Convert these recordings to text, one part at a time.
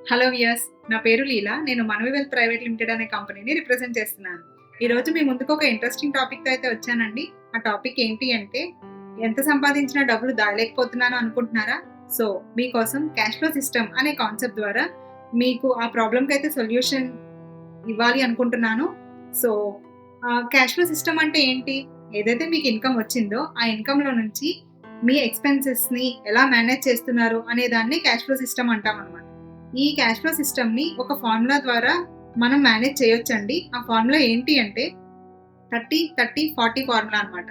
Hello viewers, నా పేరు లీలా. నేను మనవి వెల్త్ ప్రైవేట్ లిమిటెడ్ అనే కంపెనీని రిప్రజెంట్ చేస్తున్నాను. ఈరోజు మీ ముందుకు ఒక ఇంట్రెస్టింగ్ టాపిక్‌తో అయితే వచ్చానండి. ఆ టాపిక్ ఏంటి అంటే, ఎంత సంపాదించినా డబ్బులు దాయలేకపోతున్నాను అనుకుంటున్నారా? సో, మీకోసం క్యాష్ ఫ్లో సిస్టమ్ అనే కాన్సెప్ట్ ద్వారా మీకు ఆ ప్రాబ్లమ్‌కైతే సొల్యూషన్ ఇవ్వాలి అనుకుంటున్నాను. సో, క్యాష్ ఫ్లో సిస్టమ్ అంటే ఏంటి? ఏదైతే మీకు ఇన్‌కమ్ వచ్చిందో, ఆ ఇన్‌కమ్‌లో నుంచి మీ ఎక్స్‌పెన్సెస్‌ని ఎలా మేనేజ్ చేస్తున్నారు అనే దాన్ని క్యాష్ ఫ్లో సిస్టమ్ అంటామనమాట. ఈ క్యాష్ ఫ్లో సిస్టమ్‌ని ఒక ఫార్ములా ద్వారా మనం మేనేజ్ చేయొచ్చండి. ఆ ఫార్ములా ఏంటి అంటే 30, 30, 40 ఫార్ములా అనమాట.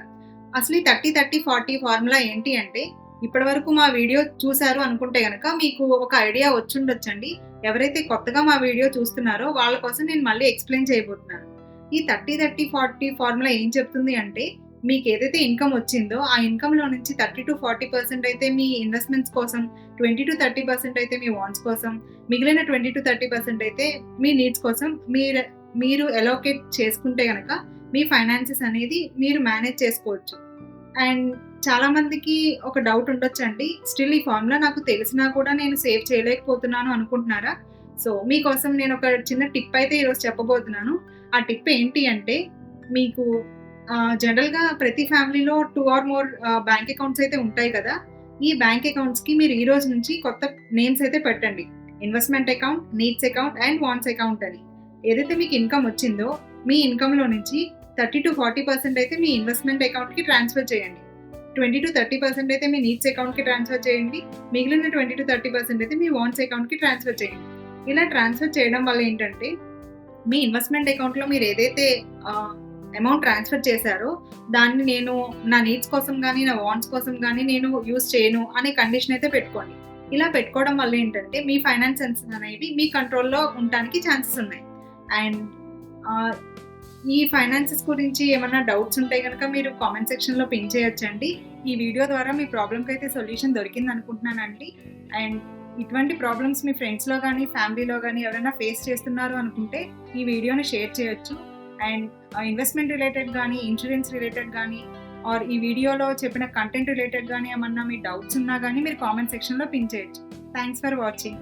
అసలు ఈ 30, 30, 40 ఫార్ములా ఏంటి అంటే, ఇప్పటివరకు మా వీడియో చూసారు అనుకుంటే గనక మీకు ఒక ఐడియా వచ్చుండొచ్చండి. ఎవరైతే కొత్తగా మా వీడియో చూస్తున్నారో వాళ్ళ కోసం నేను మళ్ళీ ఎక్స్‌ప్లెయిన్ చేయబోతున్నాను. ఈ 30, 30, 40 ఫార్ములా ఏం చెప్తుంది అంటే, మీకేదైతే ఇన్‌కమ్ వచ్చిందో, ఆ ఇన్‌కమ్‌లో నుంచి 30-40% అయితే మీ ఇన్వెస్ట్‌మెంట్స్ కోసం, 20-30% అయితే మీ వాంట్స్ కోసం, మిగిలిన 20-30% అయితే మీ నీడ్స్ కోసం మీరు అలోకేట్ చేసుకుంటే గనక మీ ఫైనాన్సెస్ అనేది మీరు మేనేజ్ చేసుకోవచ్చు. అండ్ చాలామందికి ఒక డౌట్ ఉండొచ్చండి. స్టిల్ ఈ ఫార్ములా నాకు తెలిసినా కూడా నేను సేవ్ చేయలేకపోతున్నాను అనుకుంటున్నారా? సో, మీకోసం నేను ఒక చిన్న టిప్ అయితే ఈరోజు చెప్పబోతున్నాను. ఆ టిప్ ఏంటి అంటే, మీకు జనరల్‌గా ప్రతి ఫ్యామిలీలో 2 ఆర్ మోర్ బ్యాంక్ అకౌంట్స్ అయితే ఉంటాయి కదా! ఈ బ్యాంక్ అకౌంట్స్‌కి మీరు ఈ రోజు నుంచి కొత్త నేమ్స్ అయితే పెట్టండి. Investment account, needs account and wants account అని. ఏదైతే మీకు ఇన్‌కమ్ వచ్చిందో, మీ ఇన్‌కమ్‌లో నుంచి 30-40% అయితే మీ ఇన్వెస్ట్‌మెంట్ అకౌంట్‌కి ట్రాన్స్‌ఫర్ చేయండి. 20-30% అయితే మీ నీడ్స్ అకౌంట్‌కి ట్రాన్స్‌ఫర్ చేయండి. మిగిలిన 20-30% అయితే మీ వాంట్స్ అకౌంట్‌కి ట్రాన్స్‌ఫర్ చేయండి. ఇలా ట్రాన్స్‌ఫర్ చేయడం వల్ల ఏంటంటే, మీ ఇన్వెస్ట్‌మెంట్ అకౌంట్‌లో మీరేదైతే ఆహ్, అమౌంట్ ట్రాన్స్‌ఫర్ చేశారో, దాన్ని నేను నా నీడ్స్ కోసం గానీ, నా వాంట్స్ కోసం గానీ నేను యూజ్ చేయను అనే కండిషన్ అయితే పెట్టుకోండి. ఇలా పెట్టుకోవడం వల్ల ఏంటంటే, మీ ఫైనాన్సెస్ అనేవి మీ కంట్రోల్‌లో ఉండటానికి ఛాన్సెస్ ఉన్నాయి. అండ్ ఆహ్, ఈ ఫైనాన్సెస్ గురించి ఏమన్నా డౌట్స్ ఉంటే గనక మీరు కామెంట్ సెక్షన్‌లో పిన్ చేయొచ్చండి. ఈ వీడియో ద్వారా మీ ప్రాబ్లమ్‌కైతే సొల్యూషన్ దొరికిందనుకుంటున్నానండి. అండ్ ఇటువంటి ప్రాబ్లమ్స్ మీ ఫ్రెండ్స్‌లో గానీ, ఫ్యామిలీలో గానీ ఎవరైనా ఫేస్ చేస్తున్నారు అనుకుంటే ఈ వీడియోని షేర్ చేయొచ్చు. అండ్ ఇన్వెస్ట్‌మెంట్ రిలేటెడ్ గానీ, ఇన్స్యూరెన్స్ రిలేటెడ్ గానీ ఆర్ ఈ వీడియోలో చెప్పిన కంటెంట్ రిలేటెడ్ గానీ ఏమన్నా మీ డౌట్స్ ఉన్నా గానీ మీరు కామెంట్ సెక్షన్‌లో పిన్ చేయొచ్చు. Thanks for watching.